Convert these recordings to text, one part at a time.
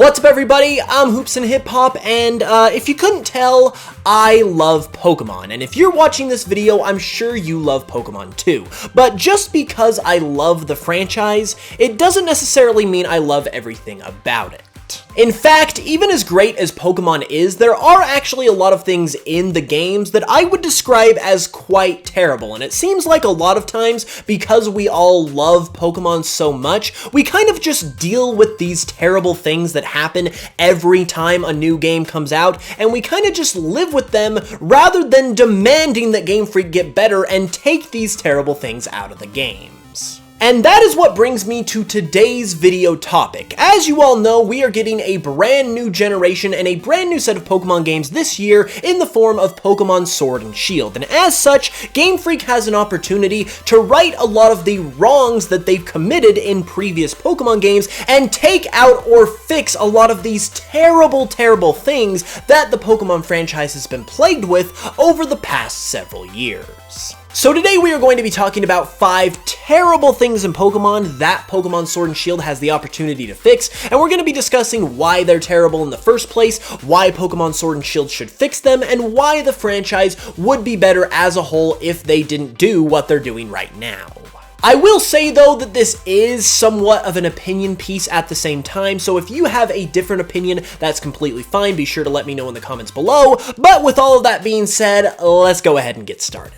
What's up everybody, I'm HoopsandHipHop, and if you couldn't tell, I love Pokemon, and if you're watching this video, I'm sure you love Pokemon too. But just because I love the franchise, it doesn't necessarily mean I love everything about it. In fact, even as great as Pokemon is, there are actually a lot of things in the games that I would describe as quite terrible, and it seems like a lot of times, because we all love Pokemon so much, we kind of just deal with these terrible things that happen every time a new game comes out, and we kind of just live with them rather than demanding that Game Freak get better and take these terrible things out of the games. And that is what brings me to today's video topic. As you all know, we are getting a brand new generation and a brand new set of Pokemon games this year in the form of Pokemon Sword and Shield. And as such, Game Freak has an opportunity to right a lot of the wrongs that they've committed in previous Pokemon games and take out or fix a lot of these terrible, terrible things that the Pokemon franchise has been plagued with over the past several years. So today we are going to be talking about 5 terrible things in Pokemon that Pokemon Sword and Shield has the opportunity to fix, and we're going to be discussing why they're terrible in the first place, why Pokemon Sword and Shield should fix them, and why the franchise would be better as a whole if they didn't do what they're doing right now. I will say though that this is somewhat of an opinion piece at the same time, so if you have a different opinion, that's completely fine. Be sure to let me know in the comments below, but with all of that being said, let's go ahead and get started.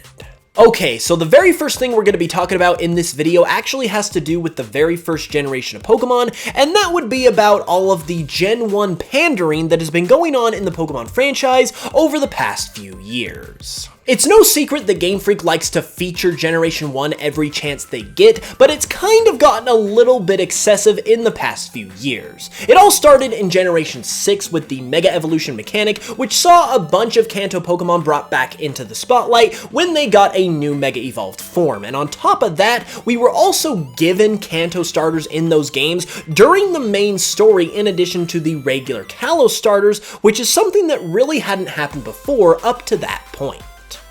Okay, so the very first thing we're going to be talking about in this video actually has to do with the very first generation of Pokemon, and that would be about all of the Gen 1 pandering that has been going on in the Pokemon franchise over the past few years. It's no secret that Game Freak likes to feature Generation 1 every chance they get, but it's kind of gotten a little bit excessive in the past few years. It all started in Generation 6 with the Mega Evolution mechanic, which saw a bunch of Kanto Pokemon brought back into the spotlight when they got a new Mega Evolved form, and on top of that, we were also given Kanto starters in those games during the main story in addition to the regular Kalos starters, which is something that really hadn't happened before up to that point.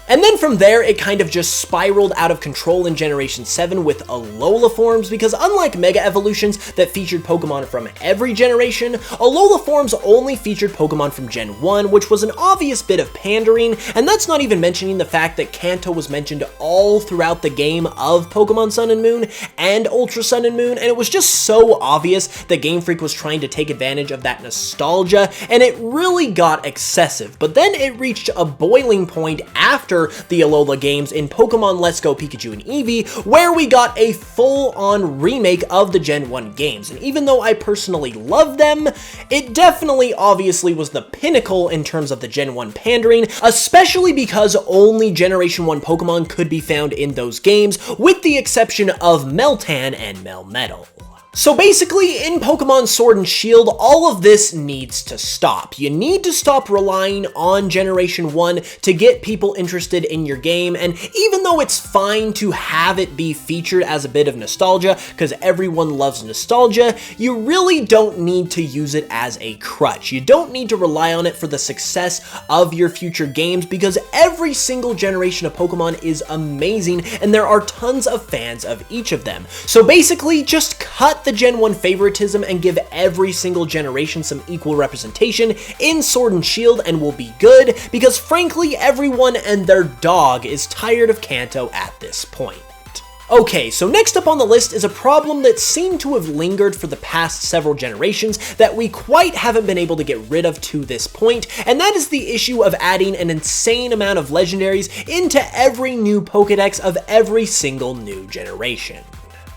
And then from there, it kind of just spiraled out of control in Generation 7 with Alola forms, because unlike Mega Evolutions that featured Pokemon from every generation, Alola forms only featured Pokemon from Gen 1, which was an obvious bit of pandering, and that's not even mentioning the fact that Kanto was mentioned all throughout the game of Pokemon Sun and Moon and Ultra Sun and Moon, and it was just so obvious that Game Freak was trying to take advantage of that nostalgia, and it really got excessive. But then it reached a boiling point after the Alola games in Pokemon Let's Go Pikachu and Eevee, where we got a full-on remake of the Gen 1 games. And even though I personally love them, it definitely obviously was the pinnacle in terms of the Gen 1 pandering, especially because only Generation 1 Pokemon could be found in those games, with the exception of Meltan and Melmetal. So basically, in Pokemon Sword and Shield, all of this needs to stop. You need to stop relying on Generation 1 to get people interested in your game, and even though it's fine to have it be featured as a bit of nostalgia, because everyone loves nostalgia, you really don't need to use it as a crutch. You don't need to rely on it for the success of your future games, because every single generation of Pokemon is amazing, and there are tons of fans of each of them. So basically, just cut the Gen 1 favoritism and give every single generation some equal representation in Sword and Shield and we'll be good, because frankly, everyone and their dog is tired of Kanto at this point. Okay, so next up on the list is a problem that seemed to have lingered for the past several generations that we quite haven't been able to get rid of to this point, and that is the issue of adding an insane amount of legendaries into every new Pokédex of every single new generation.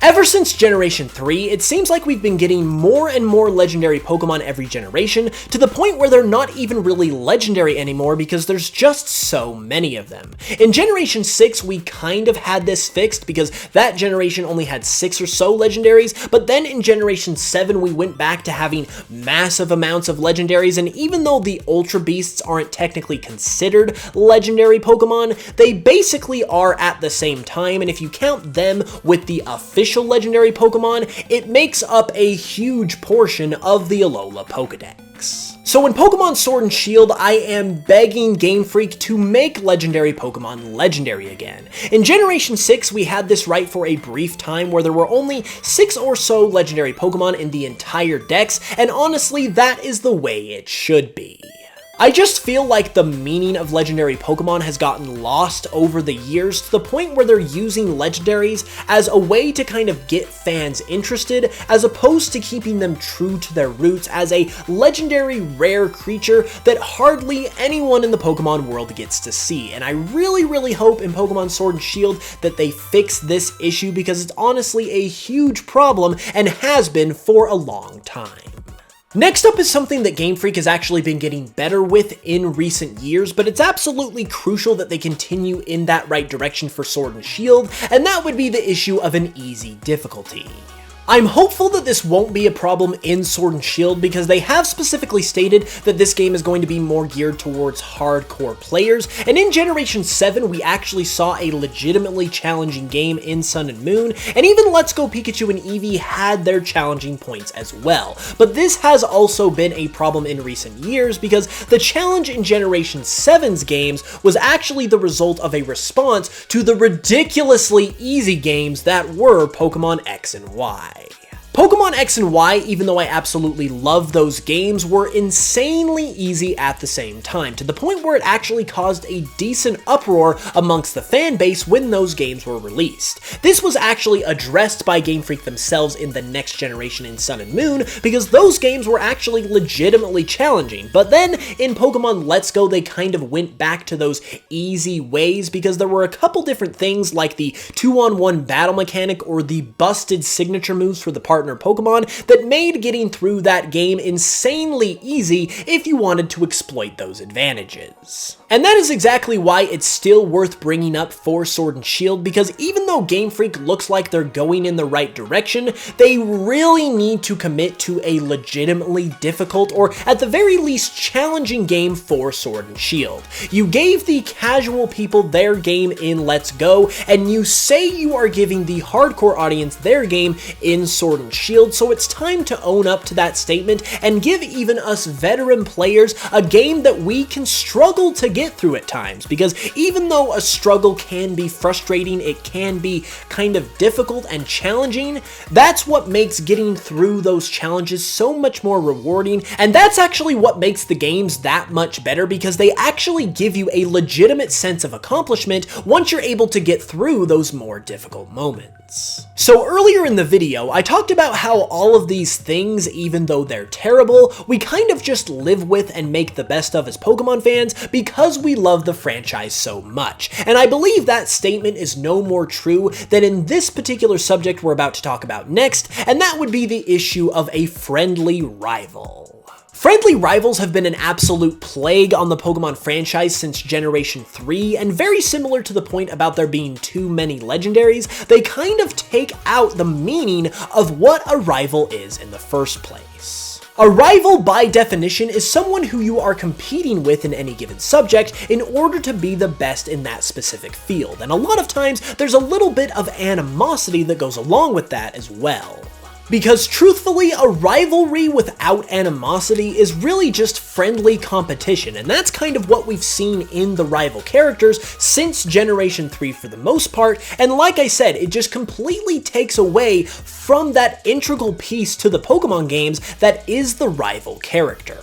Ever since Generation 3, it seems like we've been getting more and more legendary Pokemon every generation, to the point where they're not even really legendary anymore because there's just so many of them. In Generation 6, we kind of had this fixed because that generation only had 6 or so legendaries, but then in Generation 7, we went back to having massive amounts of legendaries, and even though the Ultra Beasts aren't technically considered legendary Pokemon, they basically are at the same time, and if you count them with the official legendary Pokemon, it makes up a huge portion of the Alola Pokédex. decks. So in Pokemon Sword and Shield, I am begging Game Freak to make legendary Pokemon legendary again. In Generation 6, we had this right for a brief time where there were only 6 or so legendary Pokemon in the entire decks, and honestly, that is the way it should be. I just feel like the meaning of legendary Pokemon has gotten lost over the years to the point where they're using legendaries as a way to kind of get fans interested, as opposed to keeping them true to their roots as a legendary rare creature that hardly anyone in the Pokemon world gets to see. And I really hope in Pokemon Sword and Shield that they fix this issue, because it's honestly a huge problem and has been for a long time. Next up is something that Game Freak has actually been getting better with in recent years, but it's absolutely crucial that they continue in that right direction for Sword and Shield, and that would be the issue of an easy difficulty. I'm hopeful that this won't be a problem in Sword and Shield, because they have specifically stated that this game is going to be more geared towards hardcore players, and in Generation 7 we actually saw a legitimately challenging game in Sun and Moon, and even Let's Go Pikachu and Eevee had their challenging points as well. But this has also been a problem in recent years, because the challenge in Generation 7's games was actually the result of a response to the ridiculously easy games that were Pokemon X and Y. Pokemon X and Y, even though I absolutely love those games, were insanely easy at the same time, to the point where it actually caused a decent uproar amongst the fan base when those games were released. This was actually addressed by Game Freak themselves in the next generation in Sun and Moon, because those games were actually legitimately challenging. But then in Pokemon Let's Go, they kind of went back to those easy ways, because there were a couple different things like the 2-on-1 battle mechanic or the busted signature moves for the partner Pokemon that made getting through that game insanely easy if you wanted to exploit those advantages. And that is exactly why it's still worth bringing up for Sword and Shield, because even though Game Freak looks like they're going in the right direction, they really need to commit to a legitimately difficult, or at the very least challenging game for Sword and Shield. You gave the casual people their game in Let's Go, and you say you are giving the hardcore audience their game in Sword and Shield, so it's time to own up to that statement and give even us veteran players a game that we can struggle to get through at times, because even though a struggle can be frustrating, it can be kind of difficult and challenging, that's what makes getting through those challenges so much more rewarding, and that's actually what makes the games that much better, because they actually give you a legitimate sense of accomplishment once you're able to get through those more difficult moments. So earlier in the video, I talked about how all of these things, even though they're terrible, we kind of just live with and make the best of as Pokemon fans because we love the franchise so much. And I believe that statement is no more true than in this particular subject we're about to talk about next, and that would be the issue of a friendly rival. Friendly rivals have been an absolute plague on the Pokemon franchise since Generation 3, and very similar to the point about there being too many legendaries, they kind of take out the meaning of what a rival is in the first place. A rival, by definition, is someone who you are competing with in any given subject in order to be the best in that specific field, and a lot of times there's a little bit of animosity that goes along with that as well. Because truthfully, a rivalry without animosity is really just friendly competition, and that's kind of what we've seen in the rival characters since Generation 3 for the most part, and like I said, it just completely takes away from that integral piece to the Pokemon games that is the rival character.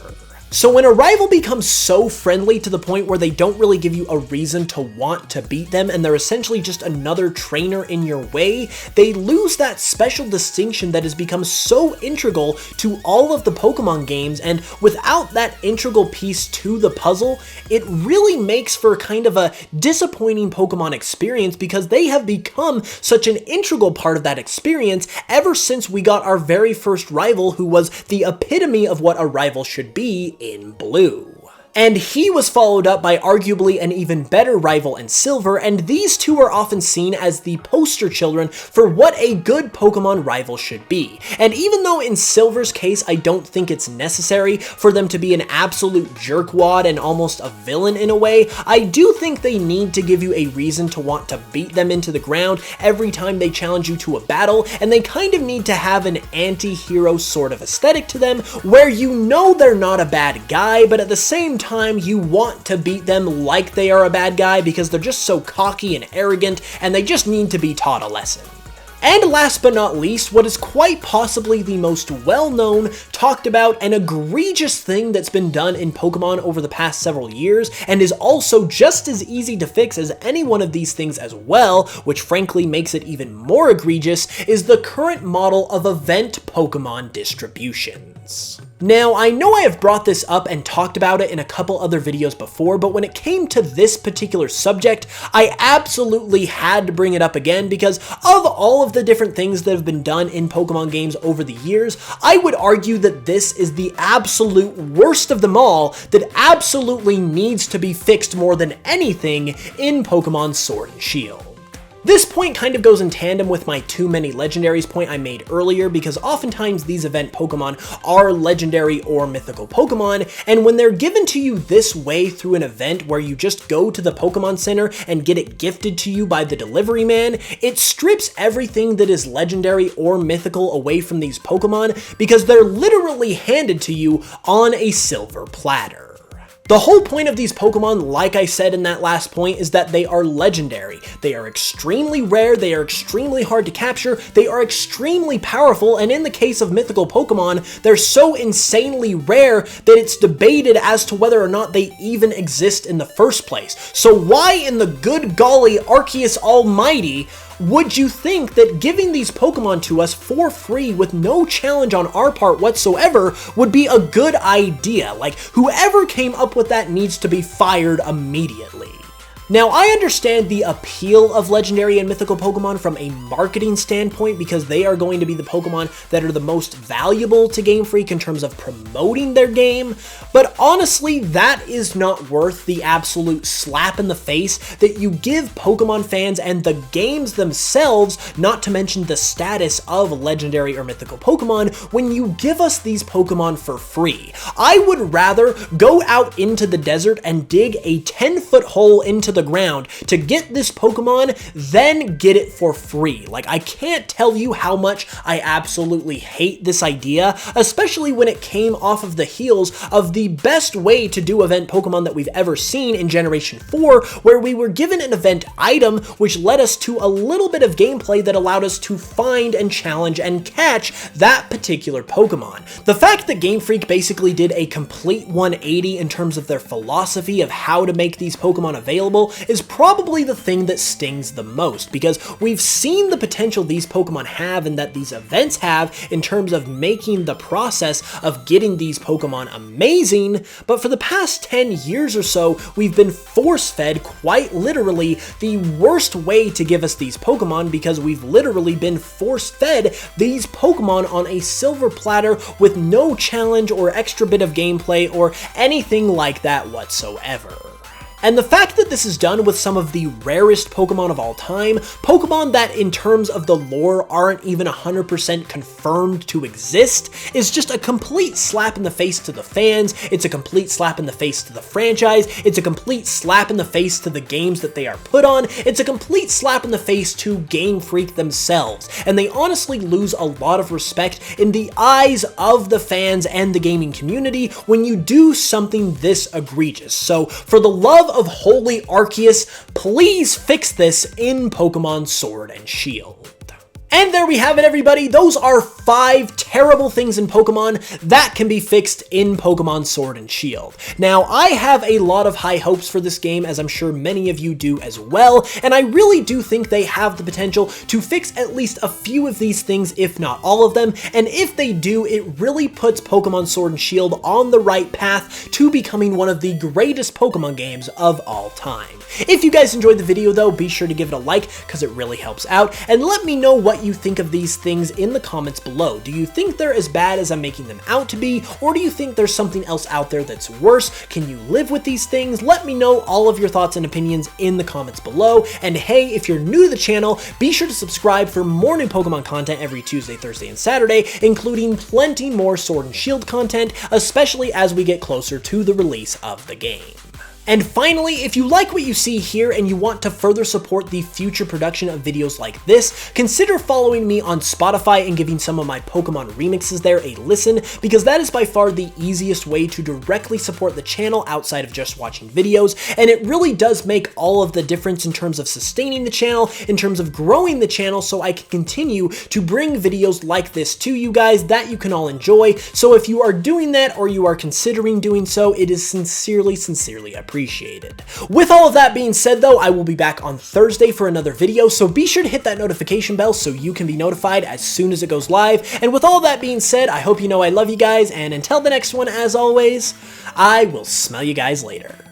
So when a rival becomes so friendly to the point where they don't really give you a reason to want to beat them, and they're essentially just another trainer in your way, they lose that special distinction that has become so integral to all of the Pokemon games, and without that integral piece to the puzzle, it really makes for kind of a disappointing Pokemon experience, because they have become such an integral part of that experience ever since we got our very first rival, who was the epitome of what a rival should be in Blue. And he was followed up by arguably an even better rival in Silver, and these two are often seen as the poster children for what a good Pokemon rival should be. And even though in Silver's case I don't think it's necessary for them to be an absolute jerkwad and almost a villain in a way, I do think they need to give you a reason to want to beat them into the ground every time they challenge you to a battle, and they kind of need to have an anti-hero sort of aesthetic to them, where you know they're not a bad guy, but at the same time you want to beat them like they are a bad guy because they're just so cocky and arrogant, and they just need to be taught a lesson. And last but not least, what is quite possibly the most well-known, talked about, and egregious thing that's been done in Pokemon over the past several years, and is also just as easy to fix as any one of these things as well, which frankly makes it even more egregious, is the current model of event Pokemon distributions. Now, I know I have brought this up and talked about it in a couple other videos before, but when it came to this particular subject, I absolutely had to bring it up again because of all of the different things that have been done in Pokemon games over the years. I would argue that this is the absolute worst of them all that absolutely needs to be fixed more than anything in Pokemon Sword and Shield. This point kind of goes in tandem with my too many legendaries point I made earlier, because oftentimes these event Pokemon are legendary or mythical Pokemon, and when they're given to you this way through an event where you just go to the Pokemon Center and get it gifted to you by the delivery man, it strips everything that is legendary or mythical away from these Pokemon because they're literally handed to you on a silver platter. The whole point of these Pokemon, like I said in that last point, is that they are legendary. They are extremely rare, they are extremely hard to capture, they are extremely powerful, and in the case of mythical Pokemon, they're so insanely rare that it's debated as to whether or not they even exist in the first place. So why in the good golly Arceus Almighty would you think that giving these Pokemon to us for free with no challenge on our part whatsoever would be a good idea? Like, whoever came up with that needs to be fired immediately. Now, I understand the appeal of legendary and mythical Pokemon from a marketing standpoint because they are going to be the Pokemon that are the most valuable to Game Freak in terms of promoting their game, but honestly, that is not worth the absolute slap in the face that you give Pokemon fans and the games themselves, not to mention the status of legendary or mythical Pokemon, when you give us these Pokemon for free. I would rather go out into the desert and dig a 10-foot hole into the ground to get this Pokemon, then get it for free. Like, I can't tell you how much I absolutely hate this idea, especially when it came off of the heels of the best way to do event Pokemon that we've ever seen in Generation 4, where we were given an event item which led us to a little bit of gameplay that allowed us to find and challenge and catch that particular Pokemon. The fact that Game Freak basically did a complete 180 in terms of their philosophy of how to make these Pokemon available is probably the thing that stings the most, because we've seen the potential these Pokemon have and that these events have in terms of making the process of getting these Pokemon amazing, but for the past 10 years or so, we've been force-fed, quite literally, the worst way to give us these Pokemon, because we've literally been force-fed these Pokemon on a silver platter with no challenge or extra bit of gameplay or anything like that whatsoever. And the fact that this is done with some of the rarest Pokemon of all time, Pokemon that in terms of the lore aren't even 100% confirmed to exist, is just a complete slap in the face to the fans, it's a complete slap in the face to the franchise, it's a complete slap in the face to the games that they are put on, it's a complete slap in the face to Game Freak themselves, and they honestly lose a lot of respect in the eyes of the fans and the gaming community when you do something this egregious. So for the love of holy Arceus, please fix this in Pokemon Sword and Shield. And there we have it, everybody. Those are 5 terrible things in Pokemon that can be fixed in Pokemon Sword and Shield. Now, I have a lot of high hopes for this game, as I'm sure many of you do as well, and I really do think they have the potential to fix at least a few of these things, if not all of them, and if they do, it really puts Pokemon Sword and Shield on the right path to becoming one of the greatest Pokemon games of all time. If you guys enjoyed the video though, be sure to give it a like, because it really helps out, and let me know what you think of these things in the comments below. Do you think think they're as bad as I'm making them out to be, or do you think there's something else out there that's worse? Can you live with these things? Let me know all of your thoughts and opinions in the comments below. And hey, if you're new to the channel, be sure to subscribe for more new Pokemon content every Tuesday, Thursday, and Saturday, including plenty more Sword and Shield content, especially as we get closer to the release of the game. And finally, if you like what you see here and you want to further support the future production of videos like this, consider following me on Spotify and giving some of my Pokemon remixes there a listen, because that is by far the easiest way to directly support the channel outside of just watching videos, and it really does make all of the difference in terms of sustaining the channel, in terms of growing the channel, so I can continue to bring videos like this to you guys that you can all enjoy. So if you are doing that or you are considering doing so, it is sincerely appreciated. With all of that being said though, I will be back on Thursday for another video, so be sure to hit that notification bell so you can be notified as soon as it goes live. And with all that being said, I hope you know I love you guys, and until the next one, as always, I will smell you guys later.